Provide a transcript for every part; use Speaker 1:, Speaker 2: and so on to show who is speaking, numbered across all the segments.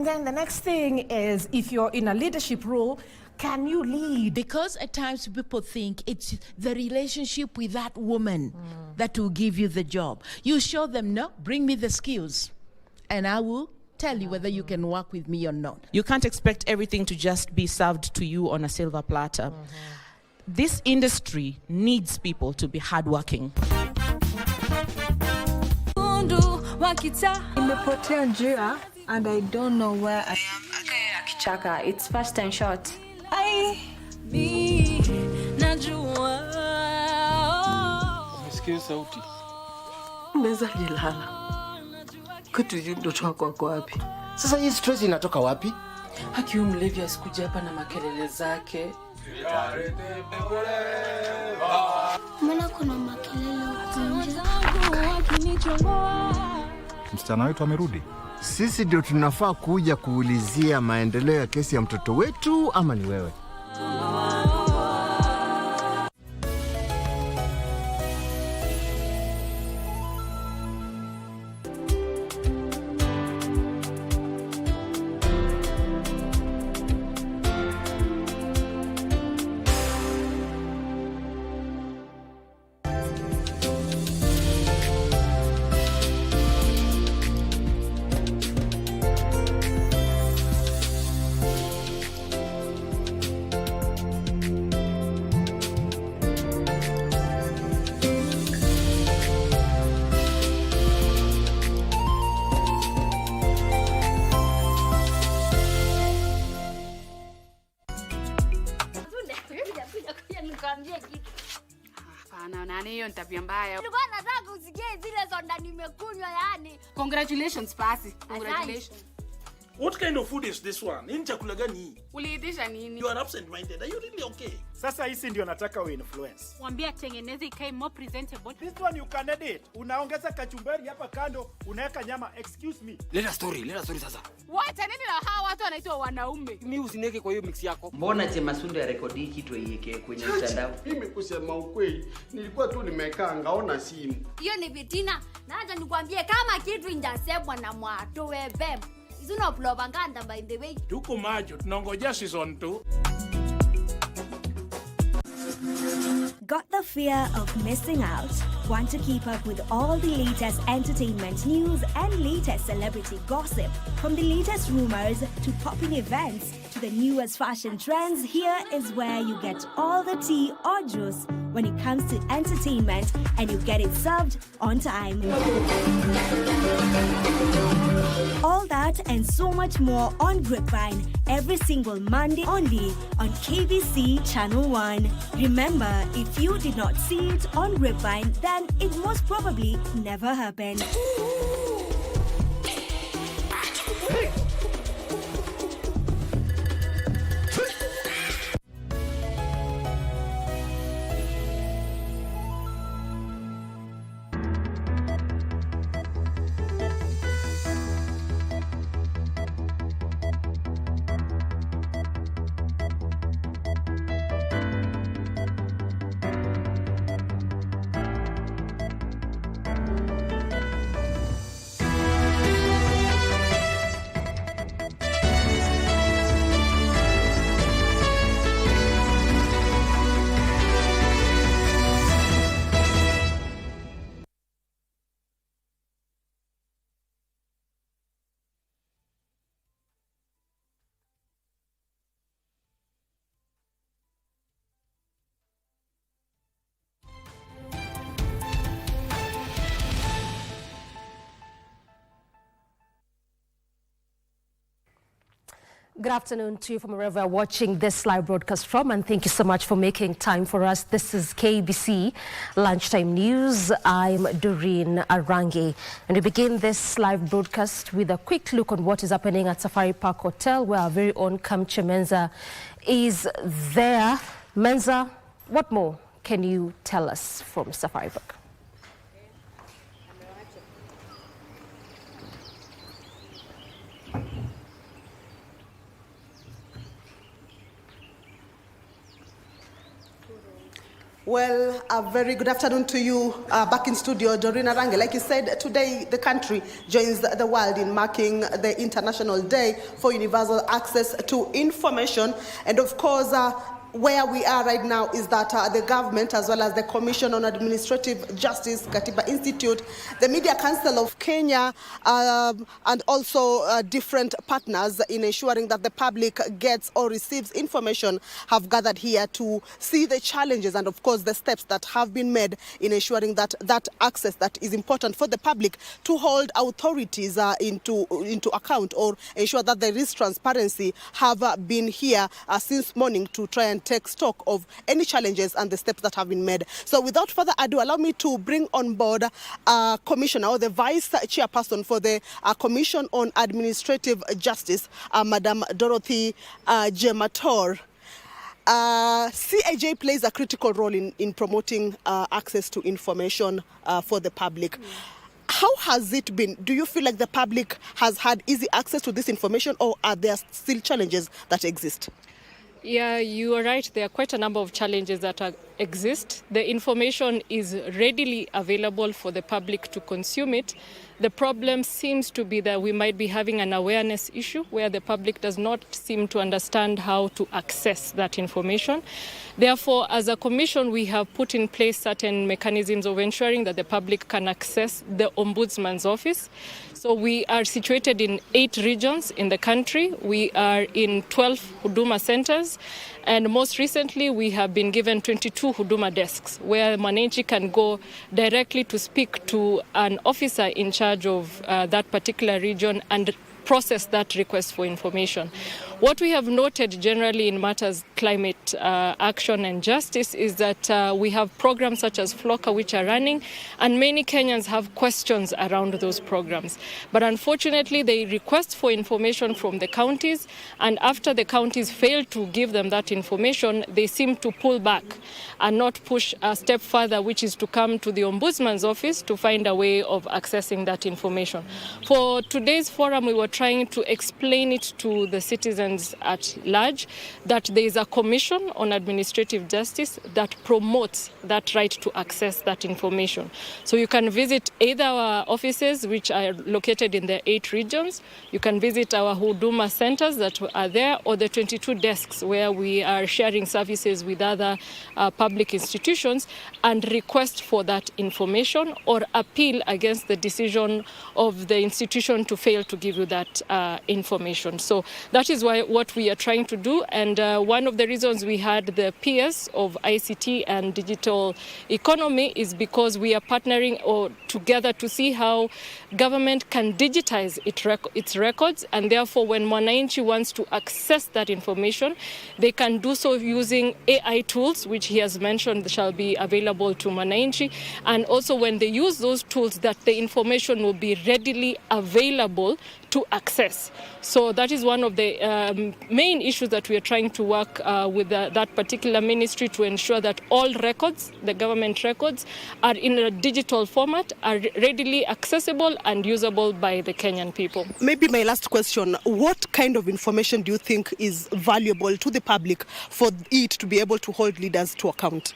Speaker 1: Then the next thing is, if you're in a leadership role, can you lead?
Speaker 2: Because at times people think it's the relationship with that woman that will give you the job. You show them, no, bring me the skills, and I will tell you whether you can work with me or not.
Speaker 3: You can't expect everything to just be served to you on a silver platter. This industry needs people to be hardworking.
Speaker 4: Nimepotea njia and I don't know where I am.
Speaker 5: Kichaka, it's fast and short.
Speaker 6: Umesikia sauti?
Speaker 4: Meza jilala. Kitui mtoto wako wako wapi?
Speaker 7: Sasa hii stress inatoka wapi?
Speaker 4: Hakiu mlevi asikuja hapa na makelele zake.
Speaker 8: Mbona kuna makelele huko nje?
Speaker 9: Msichana wetu amerudi.
Speaker 7: Sisi ndio tunafaa kuja kuulizia maendeleo ya kesi ya mtoto wetu ama ni wewe?
Speaker 10: Nani hiyo tabia mbaya.
Speaker 8: Nilikuwa nataka usikie zile soda nimekunywa yani.
Speaker 10: Congratulations Pasi. Congratulations.
Speaker 6: What kind of food is this one? Nini chakula gani?
Speaker 10: Uliitisha nini?
Speaker 6: You are absent-minded. Are you really okay?
Speaker 9: Sasa hisi ndio nataka influence.
Speaker 11: Mwambie tengeneze ikae more presentable.
Speaker 9: This one you can edit. Unaongeza kachumbari hapa kando, unaweka nyama. Excuse me.
Speaker 6: Leta story sasa.
Speaker 10: Wacha nini na hawa watu wanaitwa wanaume?
Speaker 6: Mimi usineke kwa hiyo mix yako.
Speaker 12: Mbona Chemasundo ya rekodi kitu iweke kwenye mtandao?
Speaker 7: Mimi kusema ukweli, nilikuwa tu nimekaa ngaona simu.
Speaker 8: Hiyo ni vitina. Na acha nikwambie kama kitu injasemwa na mwato wewe. Isino propaganda by the way.
Speaker 6: Tuko majo, tunangoja season 2.
Speaker 13: Got the fear of missing out? Want to keep up with all the latest entertainment news and latest celebrity gossip? From the latest rumors to popping events to the newest fashion trends, here is where you get all the tea or juice when it comes to entertainment, and you get it served on time. All that and so much more on Grapevine every single Monday only on KBC Channel 1. Remember, if you did not see it on Grapevine, then it most probably never happened.
Speaker 1: Good afternoon to you from wherever you're watching this live broadcast from, and thank you so much for making time for us. This is KBC Lunchtime News. I'm Doreen Arangi, and we begin this live broadcast with a quick look on what is happening at Safari Park Hotel, where our very own Kamche Menza is there. Menza, what more can you tell us from Safari Park?
Speaker 14: Well, a very good afternoon to you back in studio, Doreen Arange. Like you said, today the country joins the world in marking the International Day for Universal Access to Information. And of course, where we are right now is that the government, as well as the Commission on Administrative Justice, Katiba Institute, the Media Council of Kenya, and also different partners in ensuring that the public gets or receives information, have gathered here to see the challenges and, of course, the steps that have been made in ensuring that that access that is important for the public to hold authorities into account, or ensure that there is transparency, have been here since morning to try and take stock of any challenges and the steps that have been made. So without further ado, allow me to bring on board Commissioner, or the Vice Chairperson for the Commission on Administrative Justice, Madam Dorothy Gemator. CAJ plays a critical role in promoting access to information for the public. How has it been? Do you feel like the public has had easy access to this information, or are there still challenges that exist?
Speaker 15: Yeah, you are right. There are quite a number of challenges that exist. The information is readily available for the public to consume it. The problem seems to be that we might be having an awareness issue where the public does not seem to understand how to access that information. Therefore, as a commission, we have put in place certain mechanisms of ensuring that the public can access the Ombudsman's office. So we are situated in 8 regions in the country. We are in 12 Huduma centers. And most recently, we have been given 22 Huduma desks where Mwananchi can go directly to speak to an officer in charge of that particular region and process that request for information. What we have noted generally in matters climate action and justice is that we have programs such as FLOCA which are running, and many Kenyans have questions around those programs. But unfortunately, they request for information from the counties, and after the counties fail to give them that information, they seem to pull back and not push a step further, which is to come to the Ombudsman's office to find a way of accessing that information. For today's forum, we were trying to explain it to the citizens at large that there is a commission on administrative justice that promotes that right to access that information. So you can visit either our offices, which are located in the 8 regions. You can visit our Huduma centers that are there, or the 22 desks where we are sharing services with other public institutions, and request for that information or appeal against the decision of the institution to fail to give you that information. So that is what we are trying to do, and one of the reasons we had the PS of ICT and digital economy is because we are partnering together to see how government can digitize its records, and therefore when Mwananchi wants to access that information, they can do so using AI tools, which he has mentioned shall be available to Mwananchi, and also when they use those tools, that the information will be readily available to access. So that is one of the main issues that we are trying to work with that particular ministry to ensure that all records, the government records, are in a digital format, are readily accessible and usable by the Kenyan people.
Speaker 14: Maybe my last question, what kind of information do you think is valuable to the public for it to be able to hold leaders to account?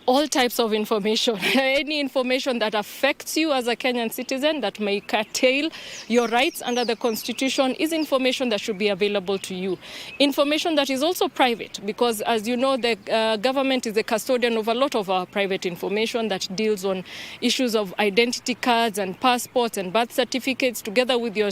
Speaker 15: All types of information. Any information that affects you as a Kenyan citizen, that may curtail your rights under the Constitution, is information that should be available to you. Information that is also private, because as you know, the government is the custodian of a lot of our private information that deals on issues of identity cards and passports and birth certificates, together with your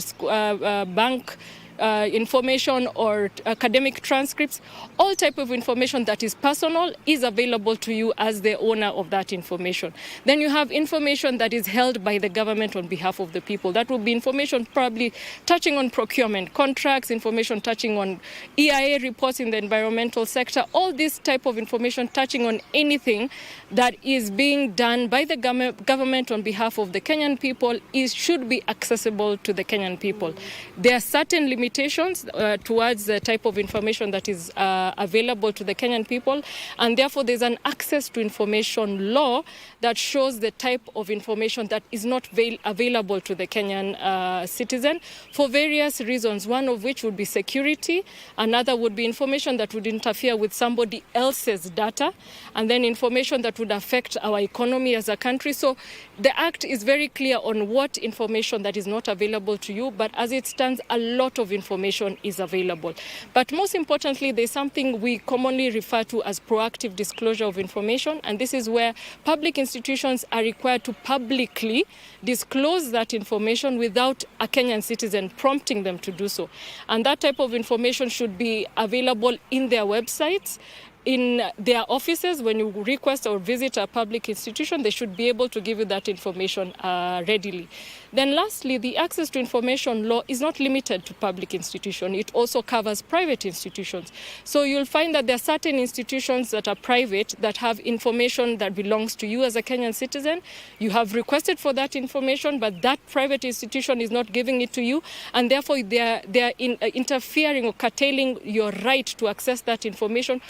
Speaker 15: bank information or academic transcripts. All type of information that is personal is available to you as the owner of that information. Then you have information that is held by the government on behalf of the people. That will be information probably touching on procurement contracts, information touching on EIA reports in the environmental sector, all this type of information touching on anything that is being done by the government on behalf of the Kenyan people should be accessible to the Kenyan people. There are certain limitations limitations towards the type of information that is available to the Kenyan people, and therefore there's an access to information law that shows the type of information that is not available to the Kenyan citizen for various reasons, one of which would be security, another would be information that would interfere with somebody else's data, and then information that would affect our economy as a country. So the Act is very clear on what information that is not available to you, but as it stands, a lot of information is available. But most importantly, there's something we commonly refer to as proactive disclosure of information, and this is where public institutions are required to publicly disclose that information without a Kenyan citizen prompting them to do so. And that type of information should be available in their websites, in their offices. When you request or visit a public institution, they should be able to give you that information readily. Then lastly, the access to information law is not limited to public institutions. It also covers private institutions. So you'll find that there are certain institutions that are private that have information that belongs to you as a Kenyan citizen. You have requested for that information, but that private institution is not giving it to you, and therefore they are interfering or curtailing your right to access that information.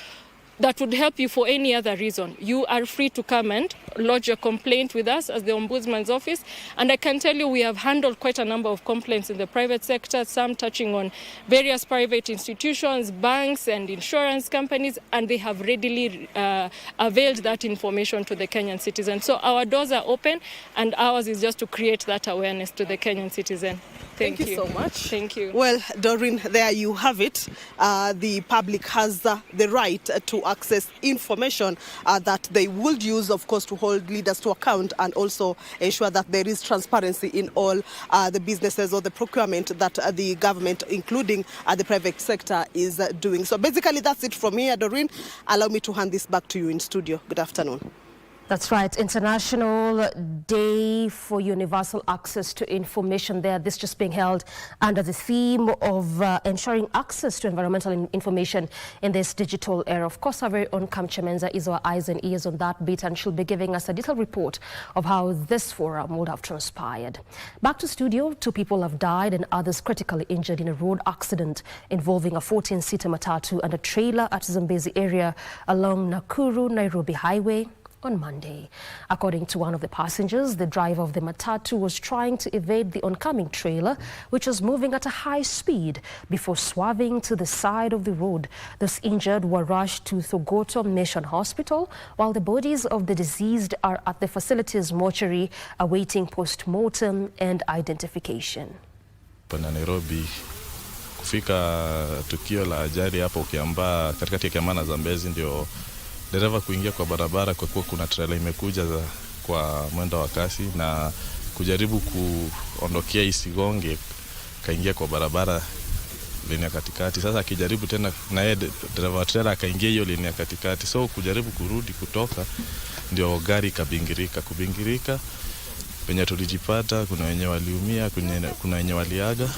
Speaker 15: That would help you for any other reason. You are free to come and lodge a complaint with us as the Ombudsman's office. And I can tell you we have handled quite a number of complaints in the private sector, some touching on various private institutions, banks and insurance companies, and they have readily availed that information to the Kenyan citizen. So our doors are open, and ours is just to create that awareness to the Kenyan citizen.
Speaker 14: Thank you so much.
Speaker 15: Thank you.
Speaker 14: Well, Doreen, there you have it. The public has the right to access information that they would use, of course, to hold leaders to account and also ensure that there is transparency in all the businesses or the procurement that the government, including the private sector, is doing. So basically, that's it from here, Doreen. Allow me to hand this back to you in studio. Good afternoon.
Speaker 1: That's right. International Day for Universal Access to Information there. This just being held under the theme of ensuring access to environmental information in this digital era. Of course, our very own Kam Chemenza is our eyes and ears on that bit, and she'll be giving us a detailed report of how this forum would have transpired. Back to studio, 2 people have died and others critically injured in a road accident involving a 14-seater matatu and a trailer at Zambezi area along Nakuru-Nairobi Highway on Monday. According to one of the passengers, the driver of the matatu was trying to evade the oncoming trailer, which was moving at a high speed, before swerving to the side of the road. Those injured were rushed to Thogoto Mission Hospital, while the bodies of the deceased are at the facility's mortuary awaiting post-mortem and identification.
Speaker 16: Pana Nairobi kufika tukio la ajali hapo Ukiambaa katikati ya Kiambaa na Zambezi, ndio dereva kuingia kwa barabara kwa kuwa kuna trailer imekuja kwa mwendo wa kasi na kujaribu kuondokea isigonge, kaingia kwa barabara lini ya katikati. Sasa akijaribu tena na yeye dereva wa trailer akaingia hiyo lini ya katikati, so kujaribu kurudi kutoka, ndio gari kubingirika. Penye tulijipata kuna wenye waliumia, kuna wenye waliaga,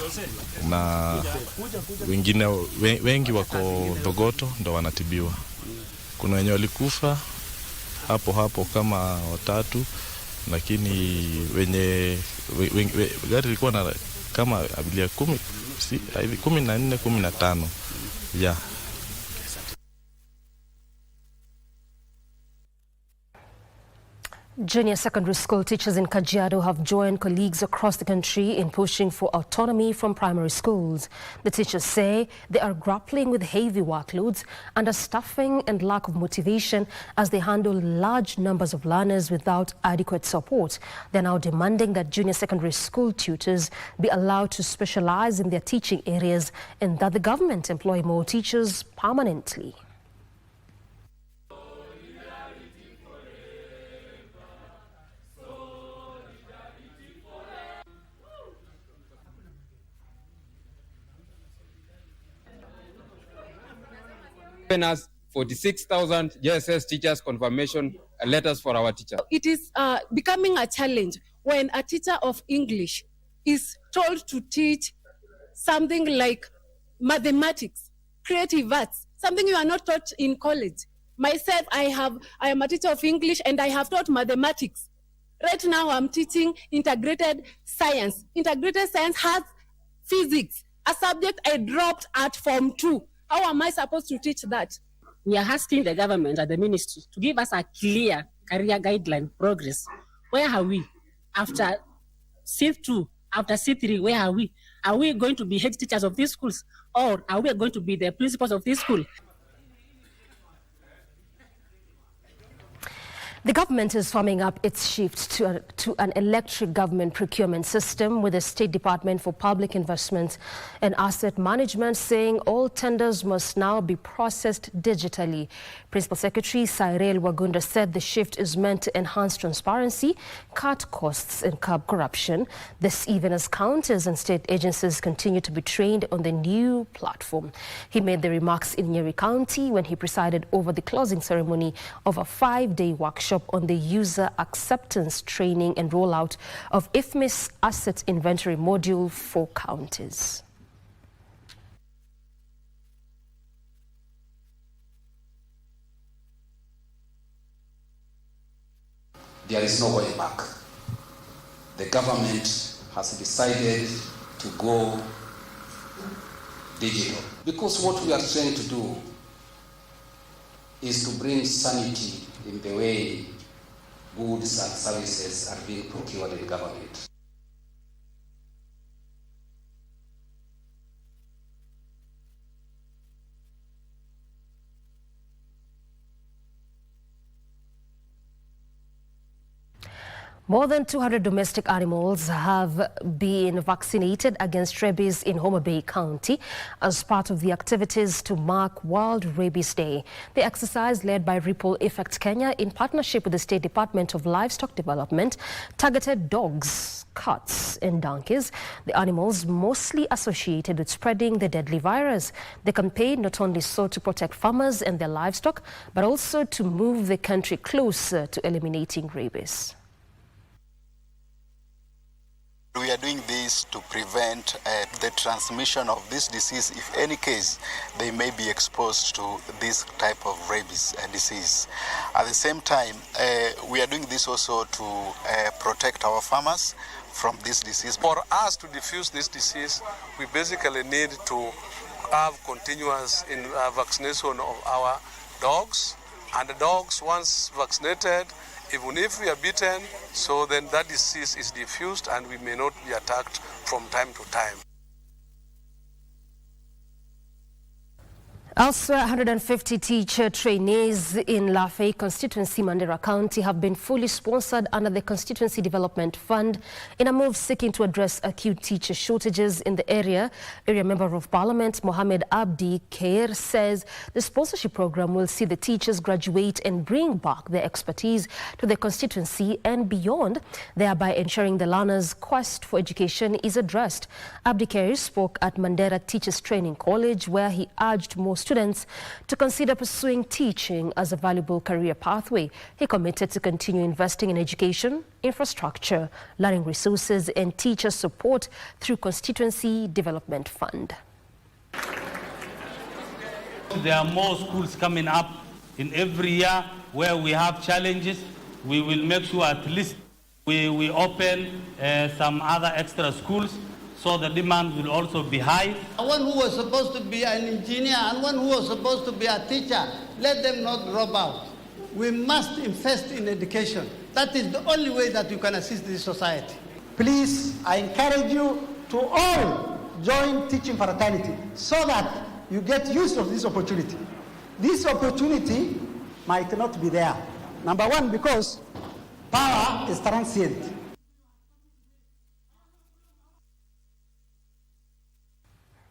Speaker 16: na wengine wengi wako Thogoto ndo wanatibiwa. Kuna wenye walikufa hapo kama 3, lakini gari lilikuwa na kama abiria 14, 15. Yeah.
Speaker 1: Junior secondary school teachers in Kajiado have joined colleagues across the country in pushing for autonomy from primary schools. The teachers say they are grappling with heavy workloads, understaffing and lack of motivation as they handle large numbers of learners without adequate support. They're now demanding that junior secondary school tutors be allowed to specialize in their teaching areas and that the government employ more teachers permanently.
Speaker 17: Us 46,000 JSS teachers confirmation letters for our teachers.
Speaker 18: It is becoming a challenge when a teacher of English is told to teach something like mathematics, creative arts, something you are not taught in college. Myself, I am a teacher of English and I have taught mathematics. Right now I'm teaching integrated science. Integrated science has physics, a subject I dropped at Form 2. How am I supposed to teach that?
Speaker 19: We are asking the government and the ministry to give us a clear career guideline progress. Where are we? After C2, after C3, where are we? Are we going to be head teachers of these schools, or are we going to be the principals of this school?
Speaker 1: The government is firming up its shift to an electric government procurement system, with the State Department for Public Investment and Asset Management saying all tenders must now be processed digitally. Principal Secretary Cyril Wagunda said the shift is meant to enhance transparency, cut costs and curb corruption. This even as counties and state agencies continue to be trained on the new platform. He made the remarks in Nyeri County when he presided over the closing ceremony of a 5-day workshop on the user acceptance training and rollout of IFMIS asset inventory module for counties.
Speaker 20: There is no way back. The government has decided to go digital, because what we are trying to do is to bring sanity in the way goods and services are being procured in government.
Speaker 1: More than 200 domestic animals have been vaccinated against rabies in Homa Bay County as part of the activities to mark World Rabies Day. The exercise, led by Ripple Effect Kenya in partnership with the State Department of Livestock Development, targeted dogs, cats and donkeys, the animals mostly associated with spreading the deadly virus. The campaign not only sought to protect farmers and their livestock, but also to move the country closer to eliminating rabies.
Speaker 21: We are doing this to prevent the transmission of this disease if any case they may be exposed to this type of rabies disease. At the same time, we are doing this also to protect our farmers from this disease.
Speaker 22: For us to diffuse this disease, we basically need to have continuous vaccination of our dogs. And the dogs, once vaccinated, even if we are bitten, so then that disease is diffused and we may not be attacked from time to time.
Speaker 1: Elsewhere, 150 teacher trainees in Lafay constituency, Mandera County, have been fully sponsored under the Constituency Development Fund in a move seeking to address acute teacher shortages in the area. Area Member of Parliament Mohamed Abdi Khair says the sponsorship program will see the teachers graduate and bring back their expertise to the constituency and beyond, thereby ensuring the learners' quest for education is addressed. Abdi Khair spoke at Mandera Teachers Training College, where he urged more students to consider pursuing teaching as a valuable career pathway. He committed to continue investing in education, infrastructure, learning resources and teacher support through Constituency Development Fund.
Speaker 23: There are more schools coming up in every year where we have challenges. We will make sure at least we open some other extra schools, so the demand will also be high.
Speaker 24: One who was supposed to be an engineer and one who was supposed to be a teacher, let them not drop out. We must invest in education. That is the only way that you can assist this society.
Speaker 25: Please, I encourage you to all join teaching fraternity so that you get use of this opportunity. This opportunity might not be there. Number one, because power is transient.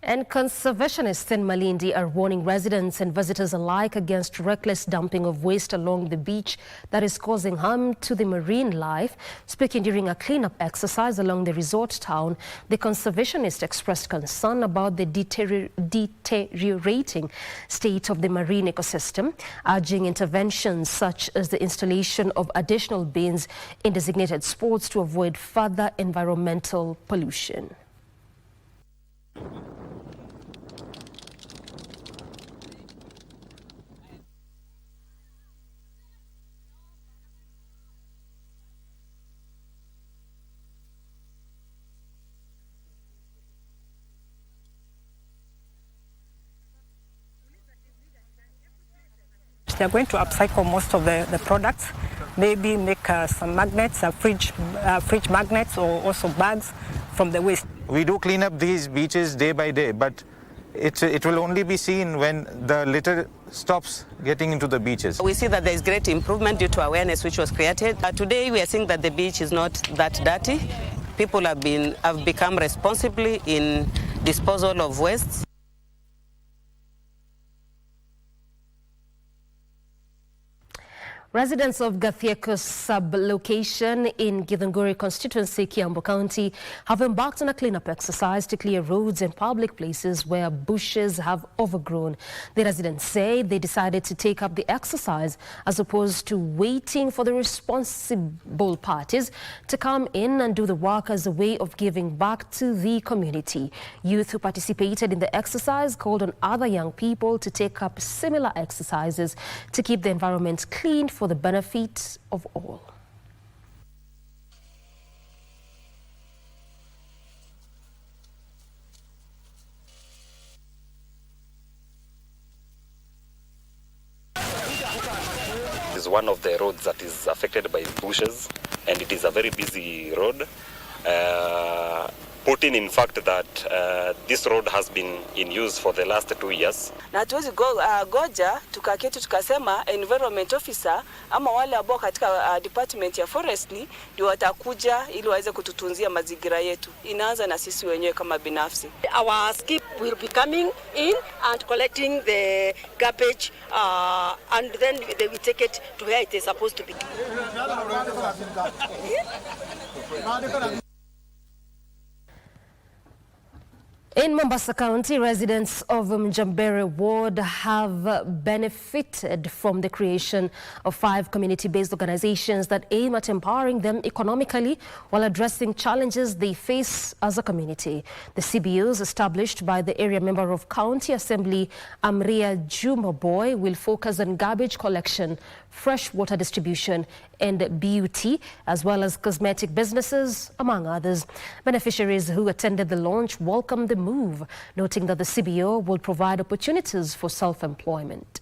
Speaker 1: And conservationists in Malindi are warning residents and visitors alike against reckless dumping of waste along the beach that is causing harm to the marine life. Speaking during a cleanup exercise along the resort town, the conservationist expressed concern about the deteriorating state of the marine ecosystem, urging interventions such as the installation of additional bins in designated spots to avoid further environmental pollution.
Speaker 2: They're going to upcycle most of the products, maybe make some magnets, fridge magnets, or also bags from the waste.
Speaker 3: We do clean up these beaches day by day, but it will only be seen when the litter stops getting into the beaches.
Speaker 4: We see that there is great improvement due to awareness which was created. Today we are seeing that the beach is not that dirty. People have become responsible in disposal of waste.
Speaker 1: Residents of Gathieko sub-location in Githunguri constituency, Kiambu County, have embarked on a cleanup exercise to clear roads and public places where bushes have overgrown. The residents say they decided to take up the exercise as opposed to waiting for the responsible parties to come in and do the work as a way of giving back to the community. Youth who participated in the exercise called on other young people to take up similar exercises to keep the environment clean for the benefit of all.
Speaker 5: Is one of the roads that is affected by bushes, and it is a very busy road. Putting in fact that this road has been in use for the last 2 years.
Speaker 11: Na hatuwezi goja tukaketi tukasema environment officer ama wale ambao katika department ya forestry ndio watakuja ili waweze kututunzia mazingira yetu. Inaanza na sisi wenyewe kama binafsi.
Speaker 26: Our skip will be coming in and collecting the garbage and then they will take it to where it is supposed to be.
Speaker 1: In Mombasa County, residents of Mjambere ward have benefited from the creation of 5 community-based organizations that aim at empowering them economically while addressing challenges they face as a community. The CBOs established by the area member of County Assembly, Amria Juma Boy, will focus on garbage collection, fresh water distribution and beauty, as well as cosmetic businesses, among others. Beneficiaries who attended the launch welcomed the move, noting that the CBO will provide opportunities for self-employment.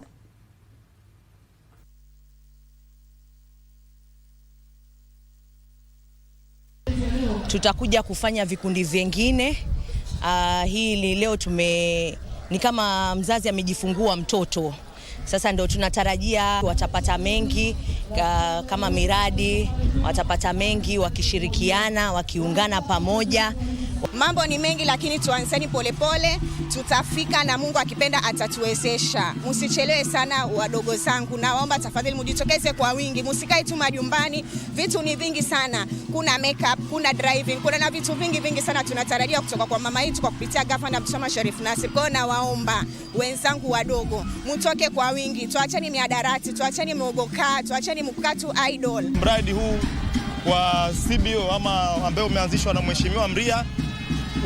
Speaker 27: Tutakuja kufanya vikundi vingine. Hii leo ni kama mzazi amejifungua mtoto. Sasa ndio tunatarajia watapata mengi kama miradi, watapata mengi wakishirikiana, wakiungana pamoja.
Speaker 28: Mambo ni mengi lakini tuanzeni polepole, tutafika na Mungu akipenda atatuwezesha. Msichelewe sana wadogo zangu, naomba tafadhali mjitokeze kwa wingi, msikae tu majumbani. Vitu ni vingi sana. Kuna makeup, kuna driving, kuna na vitu vingi sana tunatarajia kutoka kwa mama yetu kwa kupitia Gavana Msoma Sharif Nasir. Kwa na waomba wenzangu wadogo, mtoke kwa wingi, tuacheni miadarati, tuacheni mwogoka, tuacheni mkatu idol.
Speaker 29: Mradi huu wa CBO ama ambao umeanzishwa na Mheshimiwa Mria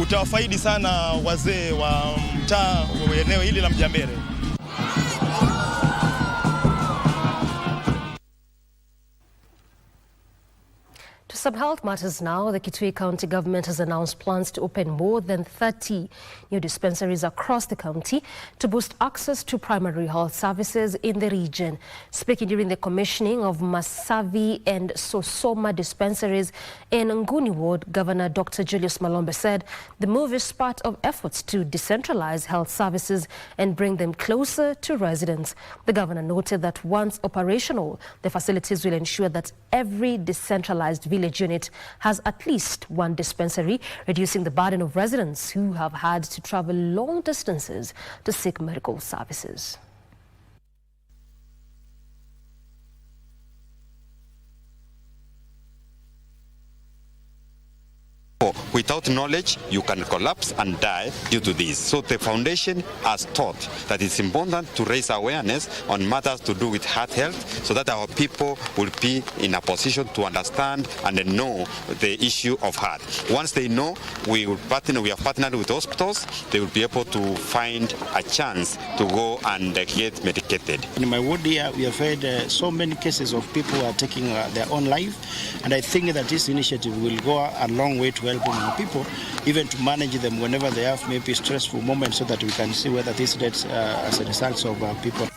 Speaker 29: utawafaidi sana wazee wa mtaa wa eneo hili la Mjambere.
Speaker 1: To some health matters now, the Kitui County government has announced plans to open more than 30 new dispensaries across the county to boost access to primary health services in the region. Speaking during the commissioning of Masavi and Sosoma dispensaries in Nguni Ward, Governor Dr. Julius Malombe said the move is part of efforts to decentralize health services and bring them closer to residents. The governor noted that once operational, the facilities will ensure that every decentralized village unit has at least one dispensary, reducing the burden of residents who have had to travel long distances to seek medical services.
Speaker 30: Without knowledge, you can collapse and die due to this. So the foundation has taught that it's important to raise awareness on matters to do with heart health so that our people will be in a position to understand and know the issue of heart. Once they know, we have partnered with hospitals, they will be able to find a chance to go and get medicated.
Speaker 9: In my ward here, we have had so many cases of people who are taking their own life, and I think that this initiative will go a long way to helping our people, even to manage them whenever they have maybe stressful moments, so that we can see whether this gets as a result of people.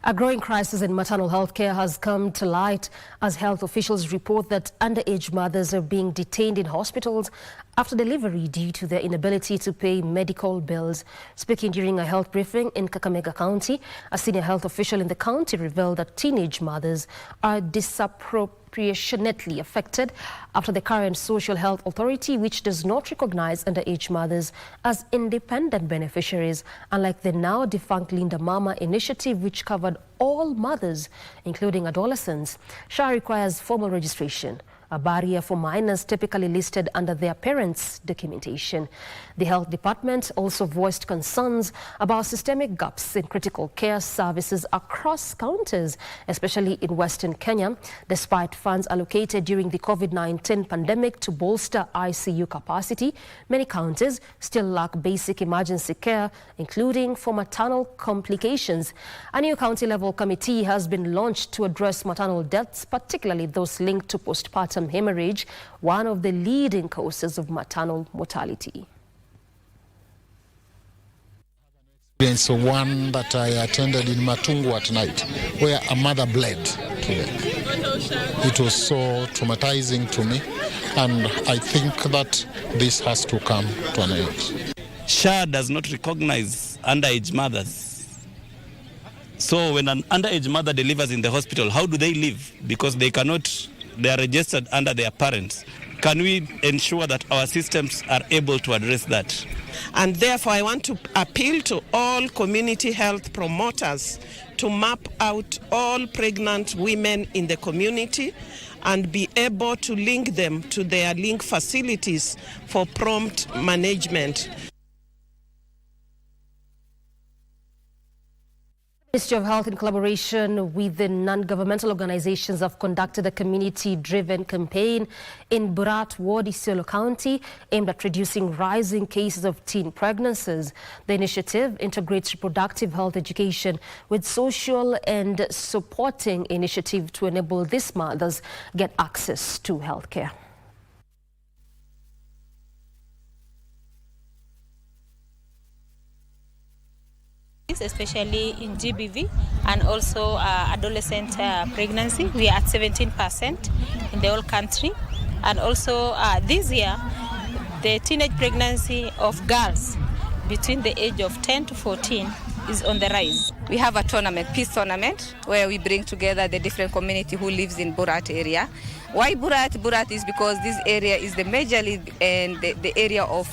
Speaker 1: A growing crisis in maternal health care has come to light as health officials report that underage mothers are being detained in hospitals after delivery due to their inability to pay medical bills. Speaking during a health briefing in Kakamega County, a senior health official in the county revealed that teenage mothers are disproportionately affected after the current Social Health Authority, which does not recognize underage mothers as independent beneficiaries, unlike the now defunct Linda Mama initiative, which covered all mothers, including adolescents. SHA requires formal registration, a barrier for minors typically listed under their parents' documentation. The health department also voiced concerns about systemic gaps in critical care services across counties, especially in Western Kenya. Despite funds allocated during the COVID-19 pandemic to bolster ICU capacity, many counties still lack basic emergency care, including for maternal complications. A new county-level committee has been launched to address maternal deaths, particularly those linked to postpartum hemorrhage, one of the leading causes of maternal mortality.
Speaker 6: So one that I attended in Matungu at night, where a mother bled to death. It was so traumatizing to me, and I think that this has to come to an end.
Speaker 7: SHA does not recognize underage mothers. So when an underage mother delivers in the hospital, how do they live? Because they are registered under their parents. Can we ensure that our systems are able to address that?
Speaker 8: And therefore, I want to appeal to all community health promoters to map out all pregnant women in the community and be able to link them to their link facilities for prompt management.
Speaker 1: The Ministry of Health, in collaboration with the non-governmental organizations, have conducted a community-driven campaign in Burat Ward, Isiolo County, aimed at reducing rising cases of teen pregnancies. The initiative integrates reproductive health education with social and supporting initiative to enable these mothers get access to health care.
Speaker 10: Especially in GBV and also adolescent pregnancy. We are at 17% in the whole country. And also this year, the teenage pregnancy of girls between the age of 10 to 14 is on the rise.
Speaker 12: We have a tournament, peace tournament, where we bring together the different community who lives in Burat area. Why Burat? Burat is because this area is the majorly and the area of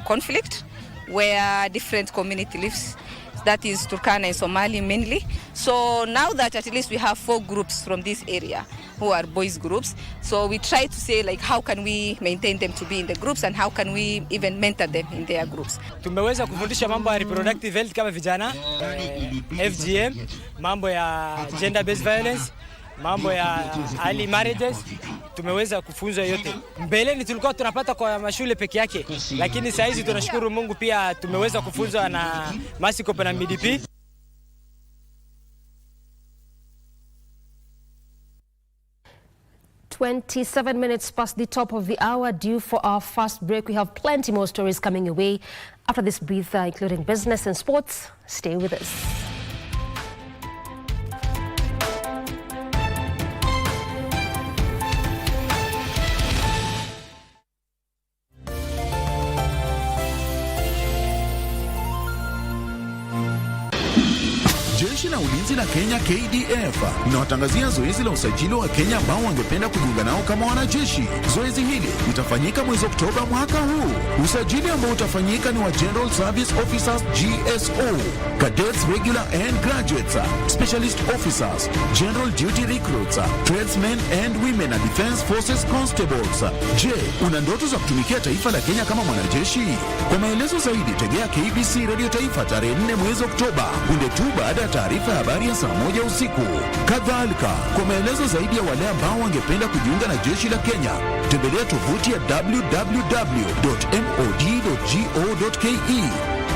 Speaker 12: conflict where different community lives. That is Turkana and Somali mainly. So now that at least we have 4 groups from this area who are boys groups, so we try to say like how can we maintain them to be in the groups and how can we even mentor them in their groups.
Speaker 13: Tumeweza kufundisha mambo ya reproductive health kama vijana, FGM, mambo ya gender based violence, mambo ya early marriages. Tumeweza kufunza yote. Mbeleni tulikuwa tunapata kwa mashule peke yake, lakini saa hizi tunashukuru Mungu pia tumeweza kufunzwa na Masiko na MDP.
Speaker 1: "27 minutes past the top of the hour, due for our first break. We have plenty more stories coming your way after this brief, including business and sports. Stay with us.
Speaker 14: Jeshi la Ulinzi la Kenya KDF linawatangazia zoezi la usajili wa Kenya ambao wangependa kujiunga nao kama wanajeshi. Zoezi hili litafanyika mwezi Oktoba mwaka huu. Usajili ambao utafanyika ni wa General Service Officers GSO, Cadets Regular and Graduates, Specialist Officers, General Duty Recruits, Tradesmen and Women and Defense Forces Constables. Je, una ndoto za kutumikia taifa la Kenya kama mwanajeshi? Kwa maelezo zaidi tegea KBC Radio Taifa tarehe 4 mwezi Oktoba, punde tu baada ya taarifa ya habari ya saa 1 usiku. Kadhalika, kwa maelezo zaidi ya wale ambao wangependa kujiunga na jeshi la Kenya, tembelea tovuti ya www.mod.go.ke.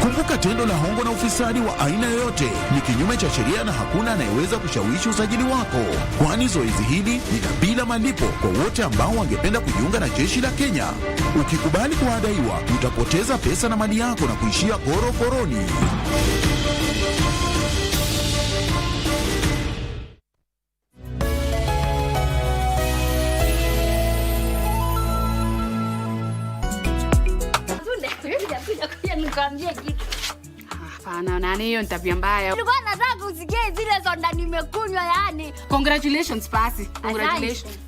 Speaker 14: Kumbuka, tendo la hongo na ufisadi wa aina yoyote ni kinyume cha sheria na hakuna anayeweza kushawishi usajili wako, kwani zoezi hili ni bila malipo kwa wote ambao wangependa kujiunga na jeshi la Kenya. Ukikubali kuadaiwa, utapoteza pesa na mali yako na kuishia korokoroni.
Speaker 15: Kuja nikwambie kitu.
Speaker 16: Hapana, nani hiyo ni tabia mbaya.
Speaker 15: Nilikuwa nataka usikie zile soda nimekunywa yani.
Speaker 16: Congratulations Pasi. Congratulations.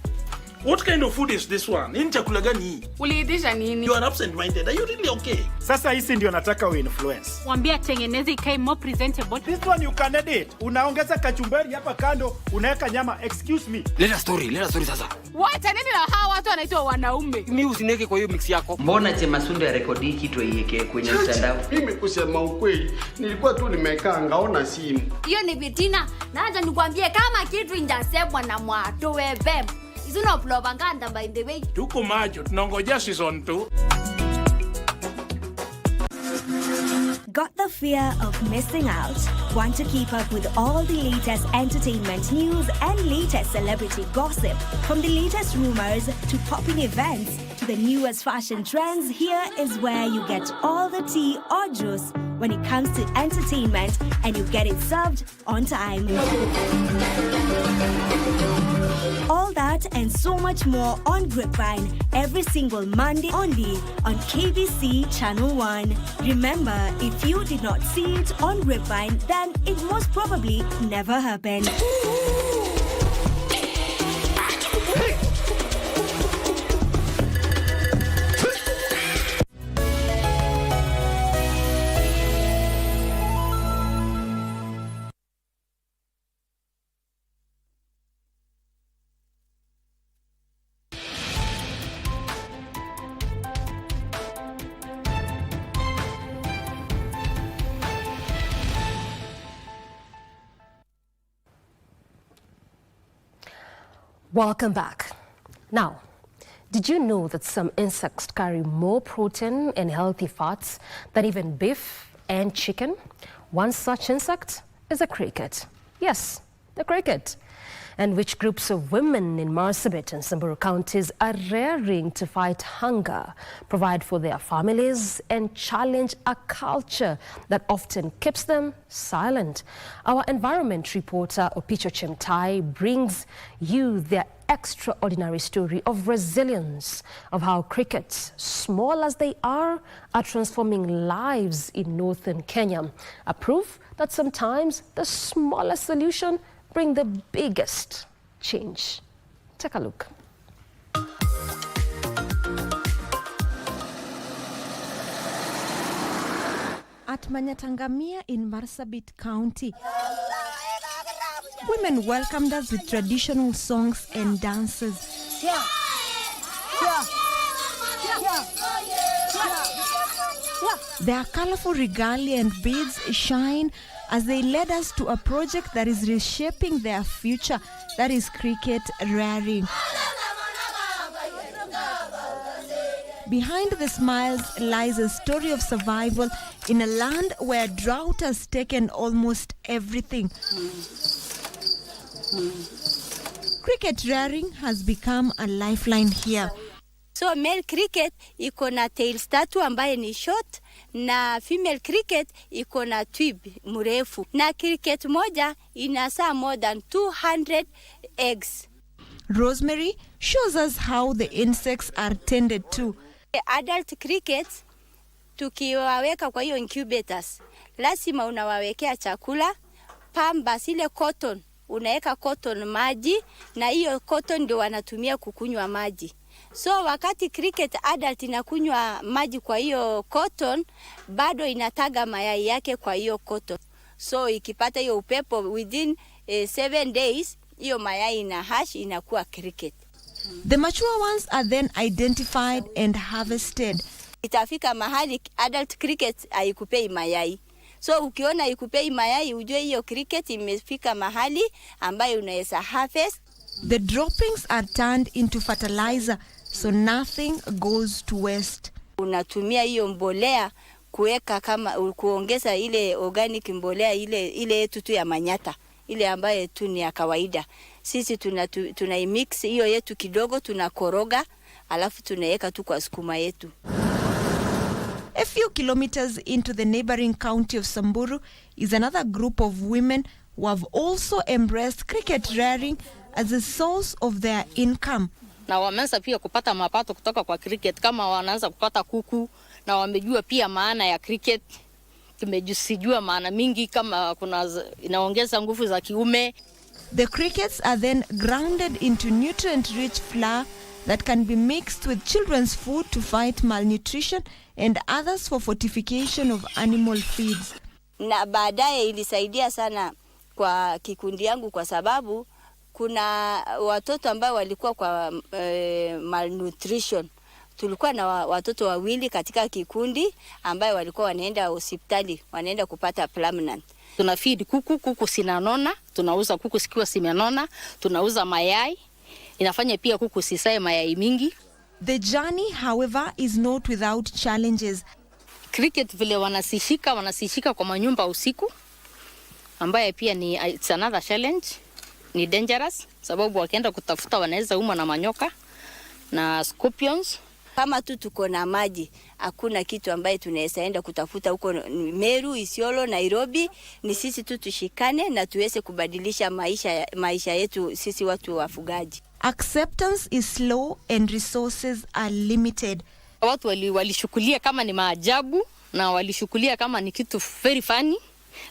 Speaker 17: What kind of food is this one? Nini chakula gani hii?
Speaker 16: Uliidisha nini?
Speaker 17: You are absent-minded. Are you really okay?
Speaker 18: Sasa hizi ndio nataka uinfluence.
Speaker 16: Mwambie tengeneze ikae more presentable.
Speaker 18: This one you can edit. Unaongeza kachumbari hapa kando, unaweka nyama. Excuse me.
Speaker 17: Leta story sasa.
Speaker 16: Wacha nini na hawa watu wanaitwa wanaume?
Speaker 17: Mimi usineke kwa hiyo mix yako.
Speaker 19: Mbona Chemasunde rekodi kitu iweke kwenye mtandao?
Speaker 20: Mimi kusema ukweli, nilikuwa tu nimekaa ngaona simu.
Speaker 15: Hiyo ni vitina. Na acha nikwambie kama kitu injasemwa na mwato wewe. Isino propaganda by the way.
Speaker 17: Tuko macho, tunangojea season 2.
Speaker 21: Got the fear of missing out? Want to keep up with all the latest entertainment news and latest celebrity gossip? From the latest rumors to popping events to the newest fashion trends, here is where you get all the tea or juice when it comes to entertainment, and you get it served on time. All that and so much more on Grapevine every single Monday only on KBC Channel 1. Remember, if you did not see it on Grapevine, then it most probably never happened.
Speaker 1: Welcome back. Now, did you know that some insects carry more protein and healthy fats than even beef and chicken? One such insect is a cricket. Yes, the cricket. And which groups of women in Marsabit and Samburu counties are raring to fight hunger, provide for their families, and challenge a culture that often keeps them silent. Our environment reporter Opicho Chemtai brings you their extraordinary story of resilience, of how crickets, small as they are transforming lives in northern Kenya. A proof that sometimes the smallest solution bring the biggest change. Take a look.
Speaker 22: At Manyatangamia in Marsabit County, women welcomed us with traditional songs and dances. Their colorful regalia and beads shine as they led us to a project that is reshaping their future, that is cricket rearing. Behind the smiles lies a story of survival in a land where drought has taken almost everything. Cricket rearing has become a lifeline here.
Speaker 15: So male cricket iko na tails tatu ambaye ni short, na female cricket iko na twib mrefu, na cricket moja inazaa more than 200 eggs.
Speaker 22: Rosemary shows us how the insects are tended to.
Speaker 15: Adult crickets tukiwaweka kwa hiyo incubators, lazima unawawekea chakula, pamba, ile cotton, unaweka cotton maji, na hiyo cotton ndio wanatumia kukunywa maji. So wakati cricket adult inakunywa maji kwa hiyo cotton, bado inataga mayai yake kwa hiyo cotton. So ikipata hiyo upepo within 7 days, hiyo mayai ina hatch, inakuwa cricket.
Speaker 22: The mature ones are then identified and harvested.
Speaker 15: Itafika mahali adult cricket haikupei mayai. So ukiona haikupei mayai, ujue hiyo cricket imefika mahali ambayo unaweza harvest.
Speaker 22: The droppings are turned into fertilizer, so nothing goes to waste.
Speaker 15: Unatumia hiyo mbolea kuweka kama kuongeza ile organic mbolea ile yetu tu ya manyata, ile ambayo tu ni ya kawaida. Sisi tunaimix hiyo yetu kidogo, tunakoroga, alafu tunaweka tu kwa sukuma yetu.
Speaker 22: A few kilometers into the neighboring county of Samburu is another group of women who have also embraced cricket rearing as a source of their income.
Speaker 23: Na wameanza pia kupata mapato kutoka kwa cricket, kama wanaanza kupata kuku
Speaker 2: na wamejua pia maana ya cricket. Tumejua maana mingi kama inaongeza nguvu za kiume.
Speaker 22: The crickets are then grounded into nutrient-rich flour that can be mixed with children's food to fight malnutrition and others for fortification of animal feeds.
Speaker 15: Na baadaye ilisaidia sana kwa kikundi yangu kwa sababu kuna watoto ambao walikuwa kwa malnutrition. Tulikuwa na watoto wawili katika kikundi ambao walikuwa wanaenda hospitali, wanaenda kupata Pluminant.
Speaker 2: Tuna feed kuku sinanona, tunauza kuku sikiwa simenona, tunauza mayai. Inafanya pia kuku sisae mayai mingi.
Speaker 22: The journey, however, is not without challenges.
Speaker 2: Cricket vile wanasishika kwa manyumba usiku, ambaye pia it's another challenge. Ni dangerous sababu wakienda kutafuta wanaweza umwa na manyoka na scorpions.
Speaker 15: Kama tu tuko na maji, hakuna kitu ambaye tunaweza enda kutafuta huko Meru, Isiolo, Nairobi. Ni sisi tu tushikane na tuweze kubadilisha maisha yetu sisi watu wafugaji.
Speaker 22: Acceptance is slow and resources are limited.
Speaker 2: Watu walishukulia kama ni maajabu na walishukulia kama ni kitu very funny,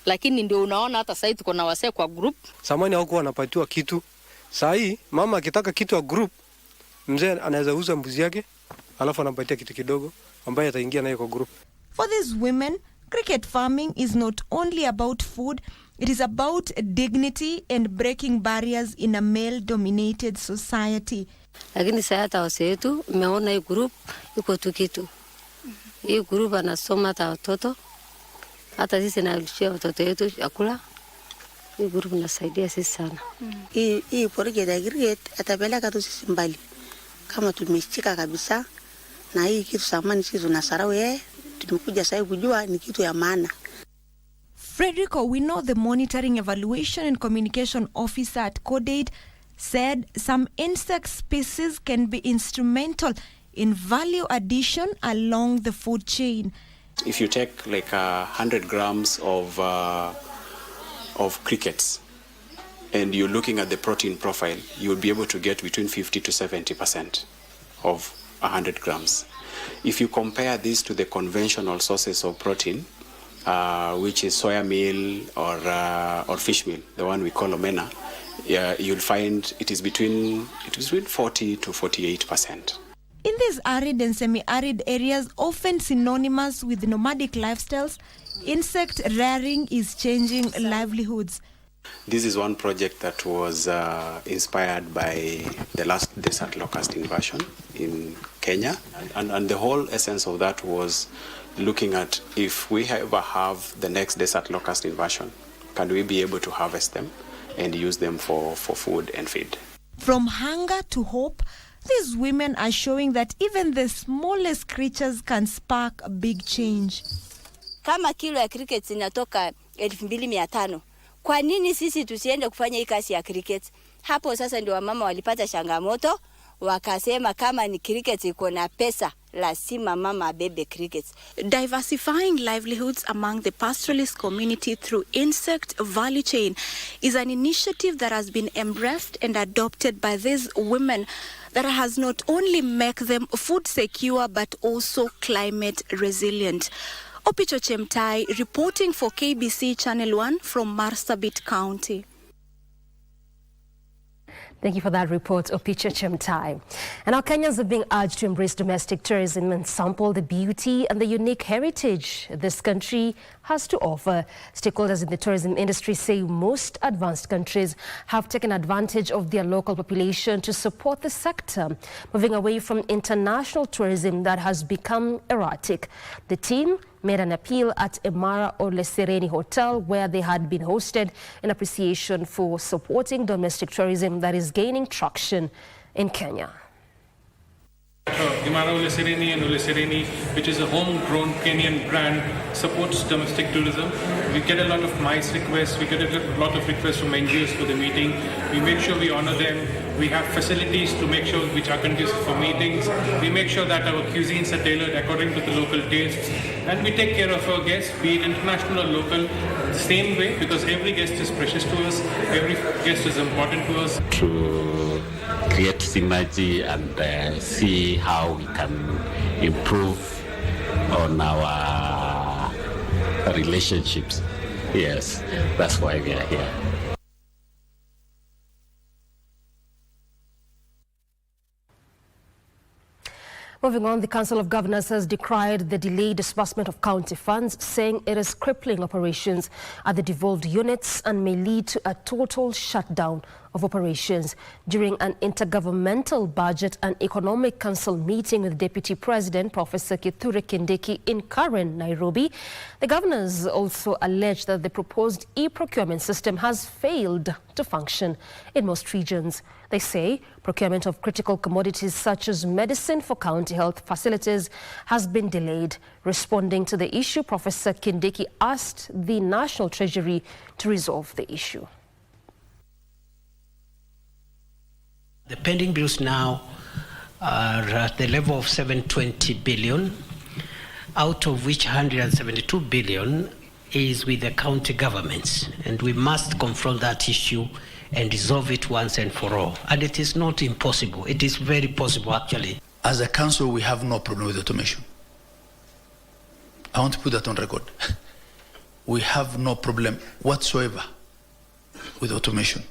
Speaker 2: lakini ndio unaona hata sasa tuko na wasee kwa group.
Speaker 3: Samani hauko wanapatiwa kitu. Sasa hii mama akitaka kitu ya group, mzee anaweza uza mbuzi yake, alafu anampatia kitu kidogo ambaye ataingia naye kwa group.
Speaker 22: For these women, cricket farming is not only about food, it is about dignity and breaking barriers in a male-dominated society.
Speaker 4: Lakini sasa hata wasee wetu umeona hii group iko tu kitu. Hii group anasoma hata watoto. Hata sisi nalishia watoto wetu chakula. Hii group inasaidia sisi sana.
Speaker 5: Hii project ya cricket atapeleka tu sisi mbali. Kama tumeshika kabisa na hii kitu samani sisi tunasarau tumekuja sasa kujua ni kitu ya maana.
Speaker 22: Frederick Owino, the Monitoring, Evaluation and Communication Officer at CODAID, said some insect species can be instrumental in value addition along the food chain.
Speaker 11: If you take like 100 grams of crickets and you're looking at the protein profile, you'll be able to get between 50 to 70% of 100 grams. If you compare this to the conventional sources of protein, which is soya meal or fish meal, the one we call omena, you'll find it is between 40 to 48%.
Speaker 22: In these arid and semi-arid areas, often synonymous with nomadic lifestyles, insect rearing is changing livelihoods.
Speaker 11: This is one project that was inspired by the last desert locust invasion in Kenya. And the whole essence of that was looking at if we ever have the next desert locust invasion, can we be able to harvest them and use them for food and feed?
Speaker 22: From hunger to hope, these women are showing that even the smallest creatures can spark a big change.
Speaker 15: Kama kilo ya crickets inatoka 2,500. Kwa nini sisi tusiende kufanya hii kazi ya cricket? Hapo sasa ndio wamama walipata changamoto, wakasema kama ni cricket iko na pesa, lazima mama abebe crickets.
Speaker 23: Diversifying livelihoods among the pastoralist community through insect value chain is an initiative that has been embraced and adopted by these women that has not only make them food secure but also climate resilient. Opicho Chemtai reporting for KBC Channel 1 from Marsabit County.
Speaker 1: Thank you for that report, Opicha Chemtai. And now Kenyans are being urged to embrace domestic tourism and sample the beauty and the unique heritage this country has to offer. Stakeholders in the tourism industry say most advanced countries have taken advantage of their local population to support the sector, moving away from international tourism that has become erratic. The team made an appeal at Emara Ole Sereni Hotel, where they had been hosted, in appreciation for supporting domestic tourism that is gaining traction in Kenya.
Speaker 24: Emara Ole Sereni and Ole Sereni, which is a homegrown Kenyan brand, supports domestic tourism. We get a lot of MICE requests, we get a lot of requests from NGOs for the meeting. We make sure we honor them. We have facilities to make sure which are conducive for meetings. We make sure that our cuisines are tailored according to the local tastes. And we take care of our guests, be it international or local, the same way, because every guest is precious to us, every guest is important to us.
Speaker 25: To create synergy and see how we can improve
Speaker 6: on our relationships. Yes, that's why we are here.
Speaker 1: Moving on, the Council of Governors has decried the delayed disbursement of county funds, saying it is crippling operations at the devolved units and may lead to a total shutdown of operations. During an intergovernmental budget and economic council meeting with Deputy President Professor Kitui Kindiki in Karen, Nairobi, the governors also alleged that the proposed e-procurement system has failed to function in most regions. They say procurement of critical commodities such as medicine for county health facilities has been delayed. Responding to the issue, Professor Kindiki asked the National Treasury to resolve the issue.
Speaker 7: The pending bills now are at the level of 720 billion, out of which 172 billion is with the county governments, and we must confront that issue and resolve it once and for all. And it is not impossible. It is very possible, actually.
Speaker 8: As a council, we have no problem with automation. I want to put that on record. We have no problem whatsoever with automation.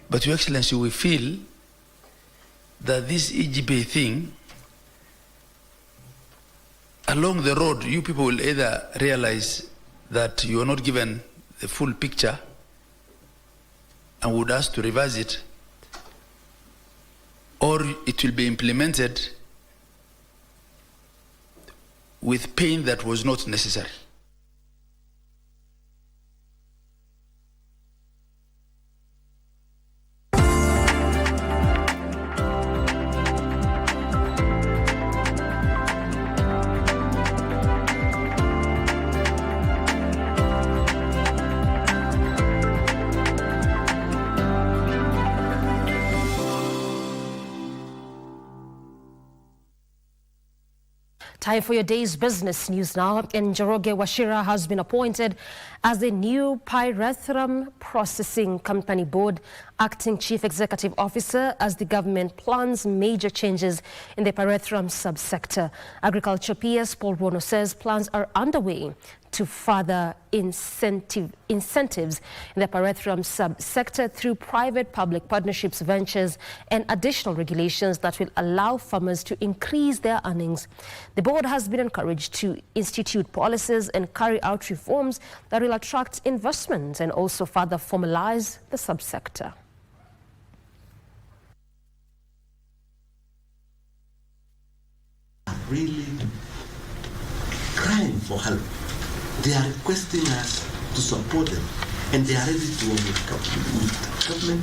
Speaker 8: But, Your Excellency, we feel that this EGP thing, along the road, you people will either realize that you are not given the full picture and would ask to revise it, or it will be implemented with pain that was not necessary.
Speaker 1: Time for your day's business news now. Njoroge Wachira has been appointed as the new Pyrethrum Processing Company Board Acting Chief Executive Officer as the government plans major changes in the Pyrethrum Sub-sector. Agriculture PS Paul Rono says plans are underway to further incentives in the Pyrethrum Sub-sector through private-public partnerships, ventures and additional regulations that will allow farmers to increase their earnings. The board has been encouraged to institute policies and carry out reforms that will attract investment and also further formalize the sub-sector.
Speaker 9: Really crying for help. They are requesting us to support them, and they are ready to work with government,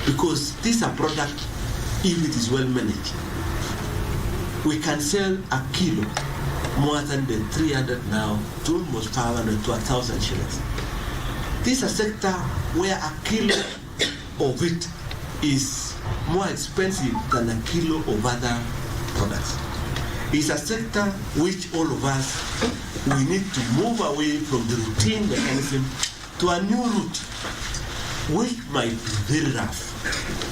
Speaker 9: because this is a product, if it is well managed, we can sell a kilo more than the 300 now to almost 500 to 1,000 shillings. This is a sector where a kilo of it is more expensive than a kilo of other products. It's a sector which all of us, we need to move away from the routine mechanism to a new route, which might be very rough,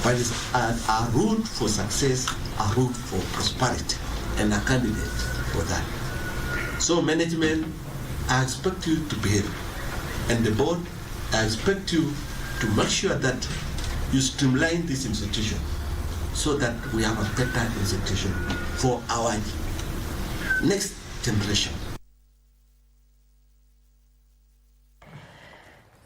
Speaker 9: but it's a route for success, a route for prosperity, and a candidate for that. So management, I expect you to behave, and the board, I expect you to make sure that you streamline this institution so that we have a better institution for our next generation.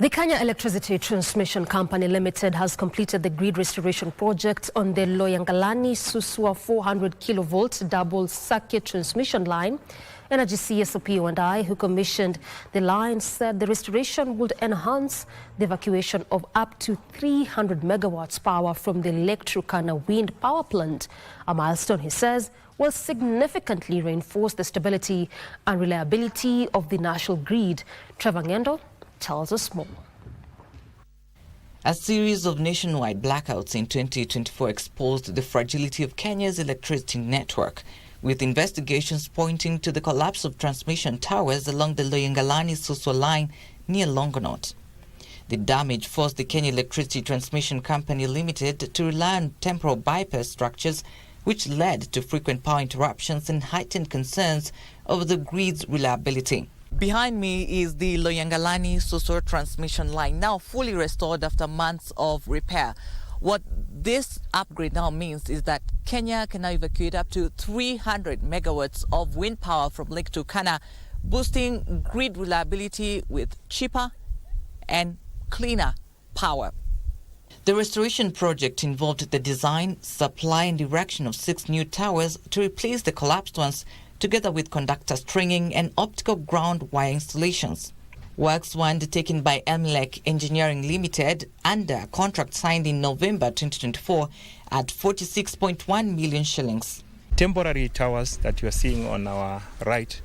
Speaker 1: The Kenya Electricity Transmission Company Limited has completed the grid restoration project on the Loyangalani-Suswa 400 kilovolt double circuit transmission line. Energy CSO and who commissioned the line, said the restoration would enhance the evacuation of up to 300 megawatts power from the Lake Turkana wind power plant. A milestone, he says, will significantly reinforce the stability and reliability of the national grid. Trevor Ngendo tells us more.
Speaker 10: A series of nationwide blackouts in 2024 exposed the fragility of Kenya's electricity network, with investigations pointing to the collapse of transmission towers along the Loyangalani-Suswa line near Longonot. The damage forced the Kenya Electricity Transmission Company Limited to rely on temporal bypass structures which led to frequent power interruptions and heightened concerns over the grid's reliability. Behind me is the Loyangalani-Susur transmission line, now fully restored after months of repair. What this upgrade now means is that Kenya can now evacuate up to 300 megawatts of wind power from Lake Turkana, boosting grid reliability with cheaper and cleaner power. The restoration project involved the design, supply and erection of 6 new towers to replace the collapsed ones, together with conductor stringing and optical ground wire installations. Works were undertaken by MLEC Engineering Limited under a contract signed in November 2024 at 46.1 million shillings.
Speaker 12: Temporary towers that you are seeing on our right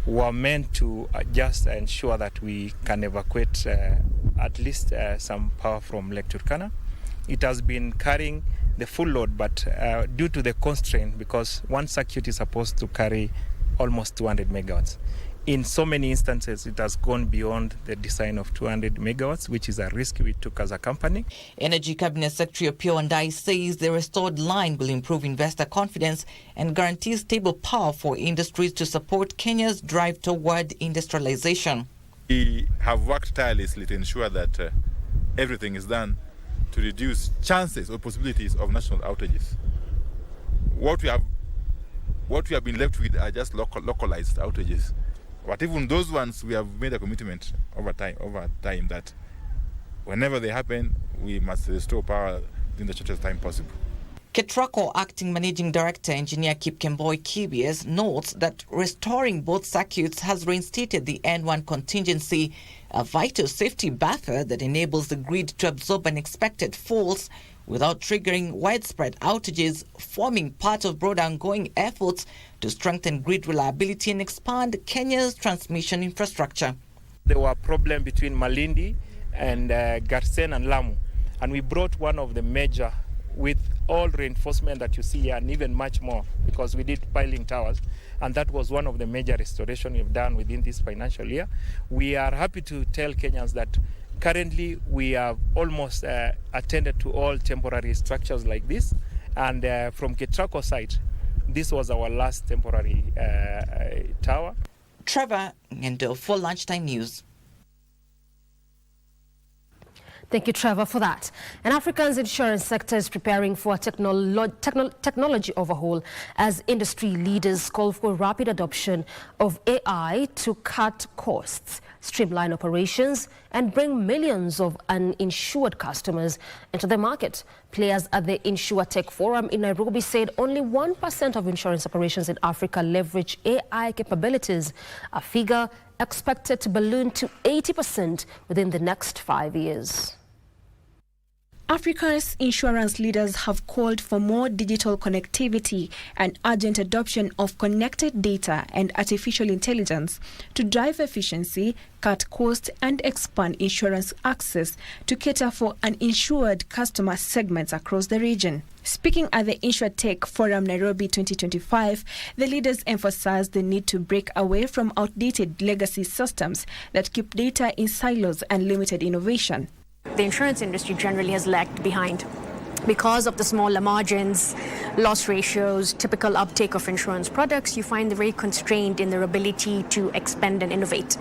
Speaker 12: were meant to just ensure that we can evacuate at least some power from Lake Turkana. It has been carrying the full load, but due to the constraint, because one circuit is supposed to carry almost 200 megawatts. In so many instances, it has gone beyond the design of 200 megawatts, which is a risk we took as a company.
Speaker 10: Energy Cabinet Secretary Opio Ndai says the restored line will improve investor confidence and guarantee stable power for industries to support Kenya's drive toward industrialization.
Speaker 13: We have worked tirelessly to ensure that everything is done to reduce chances or possibilities of national outages. What we have been left with are just localized outages. But even those ones, we have made a commitment over time that whenever they happen, we must restore power in the shortest time possible.
Speaker 10: Ketraco Acting Managing Director Engineer Kip Kemboi Kibias notes that restoring both circuits has reinstated the N1 contingency, a vital safety buffer that enables the grid to absorb unexpected faults without triggering widespread outages, forming part of broader ongoing efforts to strengthen grid reliability and expand Kenya's transmission infrastructure.
Speaker 12: There were problems between Malindi and Garsen and Lamu, and we brought one of the major with all reinforcement that you see here and even much more, because we did piling towers, and that was one of the major restoration we've done within this financial year. We are happy to tell Kenyans that currently we have almost attended to all temporary structures like this, and from Ketraco site, this was our last temporary tower.
Speaker 10: Trevor Ngendo for Lunchtime News.
Speaker 1: Thank you, Trevor, for that. And Africa's insurance sector is preparing for a technology overhaul as industry leaders call for rapid adoption of AI to cut costs, streamline operations, and bring millions of uninsured customers into the market. Players at the Insure Tech Forum in Nairobi said only 1% of insurance operations in Africa leverage AI capabilities, a figure expected to balloon to 80% within the next 5 years.
Speaker 14: Africa's insurance leaders have called for more digital connectivity and urgent adoption of connected data and artificial intelligence to drive efficiency, cut costs, and expand insurance access to cater for uninsured customer segments across the region. Speaking at the Insure Tech Forum Nairobi 2025, the leaders emphasized the need to break away from outdated legacy systems that keep data in silos and limited innovation.
Speaker 16: The insurance industry generally has lagged behind because of the smaller margins, loss ratios, typical uptake of insurance products. You find they're very constrained in their ability to expand and innovate.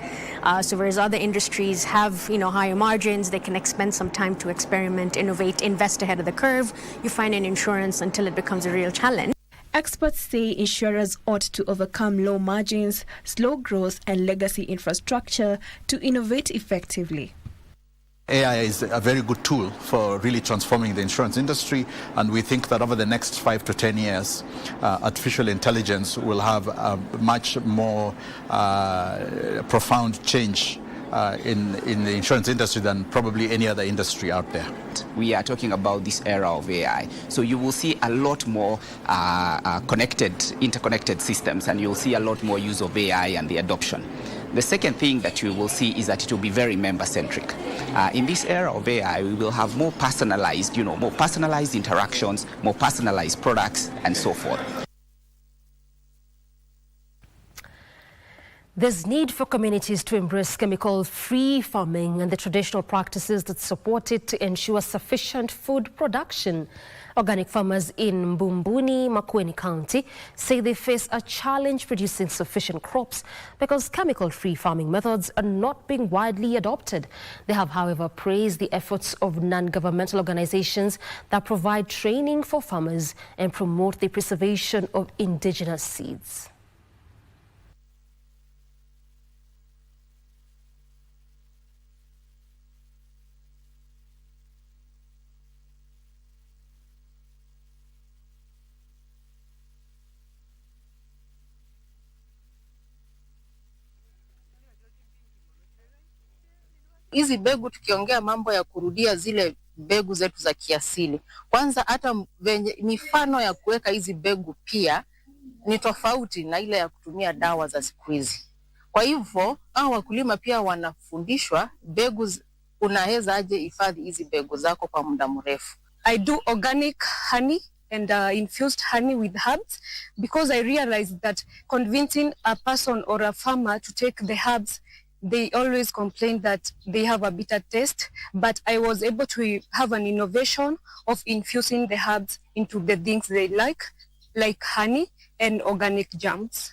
Speaker 16: So whereas other industries have, higher margins, they can expend some time to experiment, innovate, invest ahead of the curve. You find in insurance until it becomes a real challenge.
Speaker 14: Experts say insurers ought to overcome low margins, slow growth, and legacy infrastructure to innovate effectively.
Speaker 18: AI is a very good tool for really transforming the insurance industry, and we think that over the next 5 to 10 years, artificial intelligence will have a much more profound change in the insurance industry than probably any other industry out there.
Speaker 26: We are talking about this era of AI. So you will see a lot more interconnected systems, and you'll see a lot more use of AI and the adoption. The second thing that you will see is that it will be very member-centric. In this era of AI, we will have more personalized, more personalized interactions, more personalized products, and so forth.
Speaker 1: There's need for communities to embrace chemical-free farming and the traditional practices that support it to ensure sufficient food production. Organic farmers in Mbumbuni, Makueni County say they face a challenge producing sufficient crops because chemical-free farming methods are not being widely adopted. They have, however, praised the efforts of non-governmental organizations that provide training for farmers and promote the preservation of indigenous seeds.
Speaker 2: Hizi mbegu tukiongea mambo ya kurudia zile mbegu zetu za kiasili. Kwanza hata mifano ya kuweka hizi mbegu pia ni tofauti na ile ya kutumia dawa za siku hizi. Kwa hivyo, hao wakulima pia wanafundishwa mbegu unaweza aje hifadhi hizi mbegu zako kwa muda mrefu.
Speaker 3: I do organic honey and infused honey with herbs because I realized that convincing a person or a farmer to take the herbs, they always complain that they have a bitter taste, but I was able to have an innovation of infusing the herbs into the things they like honey and organic jams.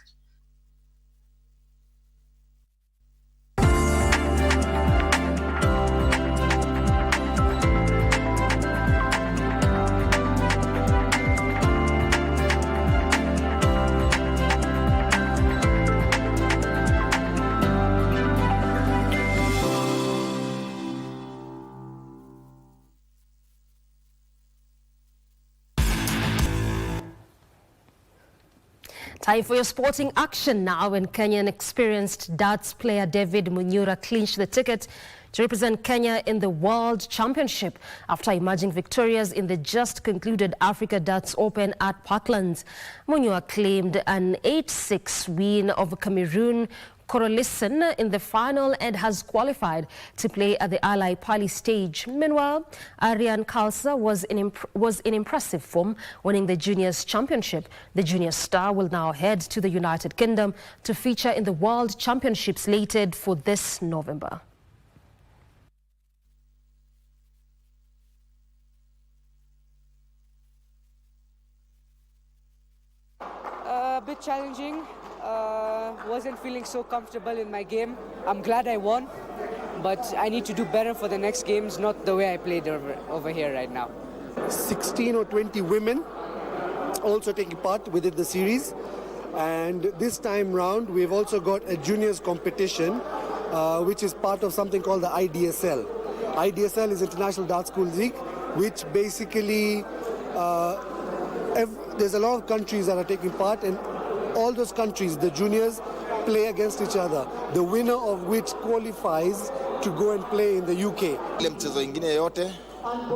Speaker 1: Time for your sporting action now, when Kenyan experienced darts player David Munyura clinched the ticket to represent Kenya in the World Championship after emerging victorious in the just concluded Africa Darts Open at Parklands. Munyura claimed an 8-6 win over Cameroon Corolison in the final and has qualified to play at the Ally Pali stage. Meanwhile, Arian Khalsa was in impressive form, winning the Juniors Championship. The junior star will now head to the United Kingdom to feature in the World Championship slated for this November.
Speaker 17: A bit challenging. Wasn't feeling so comfortable in my game. I'm glad I won, but I need to do better for the next games, not the way I played over here right now.
Speaker 19: 16 or 20 women also taking part within the series, and this time round we've also got a juniors competition which is part of something called the IDSL. IDSL is International Dart School League, which basically there's a lot of countries that are taking part, and all those countries, the juniors, play against each other, the winner of which qualifies to go and play in the UK.
Speaker 20: Ile mchezo ingine yote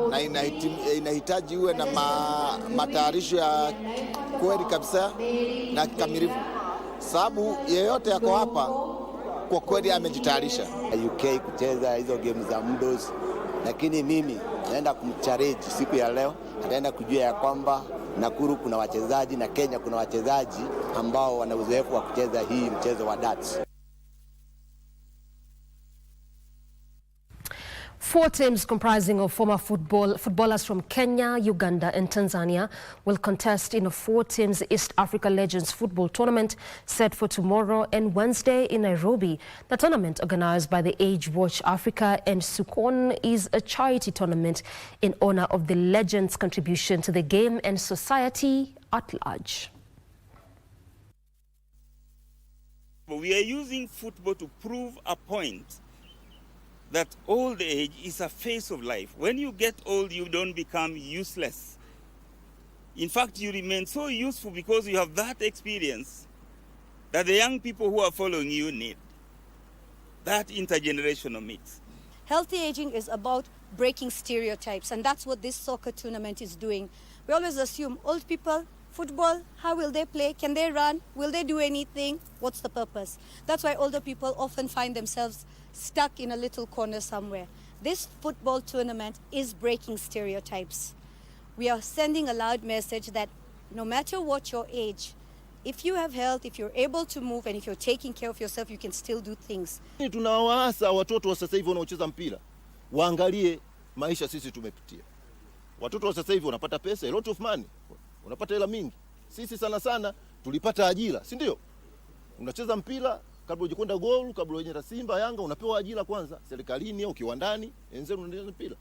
Speaker 20: na inahitaji uwe na matayarisho ya kweli kabisa na kikamilifu. Sababu yeyote yako hapa kwa kweli amejitayarisha.
Speaker 21: UK kucheza hizo games za mdos, lakini mimi naenda kumchallenge siku ya leo, ataenda kujua ya kwamba Nakuru kuna wachezaji na Kenya kuna wachezaji ambao wana uzoefu wa kucheza hii mchezo wa darts.
Speaker 1: 4 teams comprising of former footballers from Kenya, Uganda and Tanzania will contest in a 4 teams East Africa Legends Football Tournament set for tomorrow and Wednesday in Nairobi. The tournament, organized by the Age Watch Africa and Sukon, is a charity tournament in honor of the legends' contribution to the game and society at large.
Speaker 27: We are using football to prove a point that old age is a phase of life. When you get old, you don't become useless. In fact, you remain so useful because you have that experience that the young people who are following you need. That intergenerational mix.
Speaker 28: Healthy aging is about breaking stereotypes, and that's what this soccer tournament is doing. We always assume old people, football, how will they play? Can they run? Will they do anything? What's the purpose? That's why older people often find themselves stuck in a little corner somewhere. This football tournament is breaking stereotypes. We are sending a loud message that no matter what your age, if you have health, if you're able to move, and if you're taking care of yourself, you can still do things.
Speaker 4: Tunawaasa watoto wa sasa hivi wanaocheza mpira waangalie maisha sisi tumepitia. Watoto wa sasa hivi wanapata pesa, a lot of money, unapata hela mingi. Sisi sana tulipata ajira, si ndio? Unacheza mpira kabla hujakwenda goal, kabla hujaenda Simba, Yanga, unapewa ajira kwanza serikalini au kiwandani, enzenu unaendelea mpira.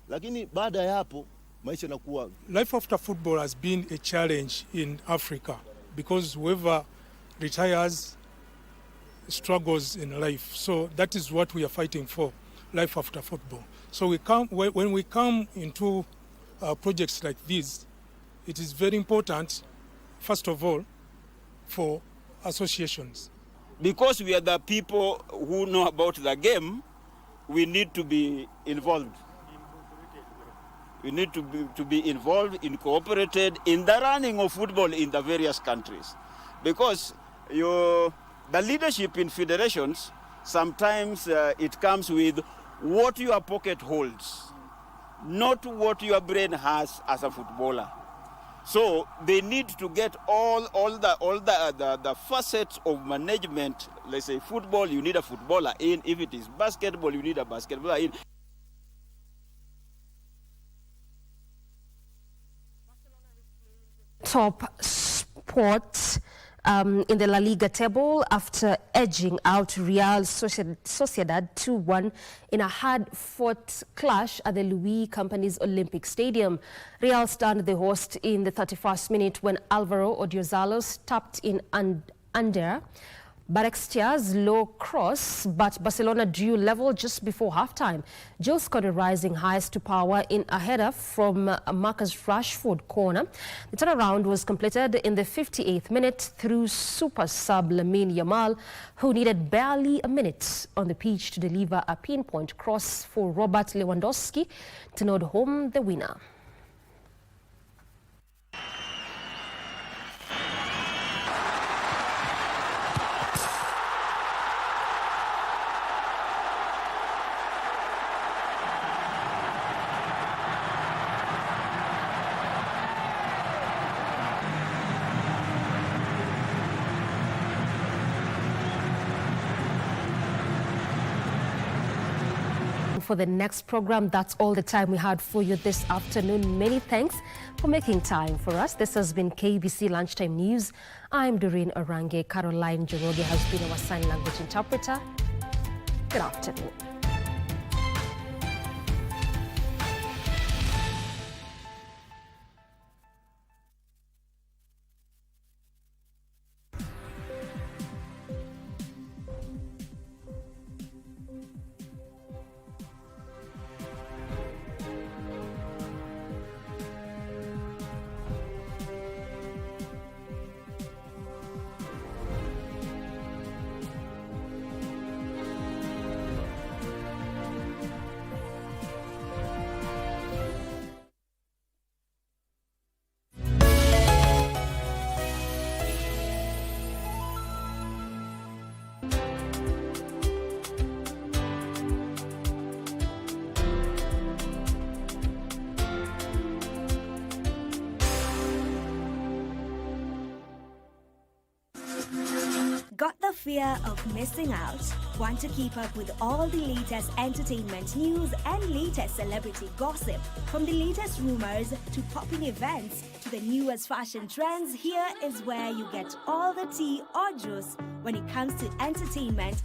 Speaker 4: Lakini baada ya hapo maisha yanakuwa.
Speaker 5: Life after football has been a challenge in Africa because whoever retires struggles in life. So that is what we are fighting for, life after football. So when we come into projects like this, it is very important, first of all, for associations.
Speaker 27: Because we are the people who know about the game, we need to be involved. We need to be involved, incorporated in the running of football in the various countries. Because the leadership in federations, sometimes it comes with what your pocket holds, not what your brain has as a footballer. So they need to get all the facets of management. Let's say football, you need a footballer in. If it is basketball, you need a basketballer in.
Speaker 1: Top sports in the La Liga table after edging out Real Sociedad 2-1 in a hard-fought clash at the Louis Company's Olympic Stadium. Real stunned the host in the 31st minute when Alvaro Odriozola tapped in under Barextia's low cross, but Barcelona drew level just before halftime. Jules scored a rising highs to power in a header from Marcus Rashford corner. The turnaround was completed in the 58th minute through super sub Lamine Yamal, who needed barely a minute on the pitch to deliver a pinpoint cross for Robert Lewandowski to nod home the winner. For the next program, that's all the time we had for you this afternoon. Many thanks for making time for us. This has been KBC Lunchtime News. I'm Doreen Orange. Caroline Joroge has been our sign language interpreter. Good afternoon.
Speaker 11: Got the fear of missing out? Want to keep up with all the latest entertainment news and latest celebrity gossip? From the latest rumors to popping events to the newest fashion trends, here is where you get all the tea or juice when it comes to entertainment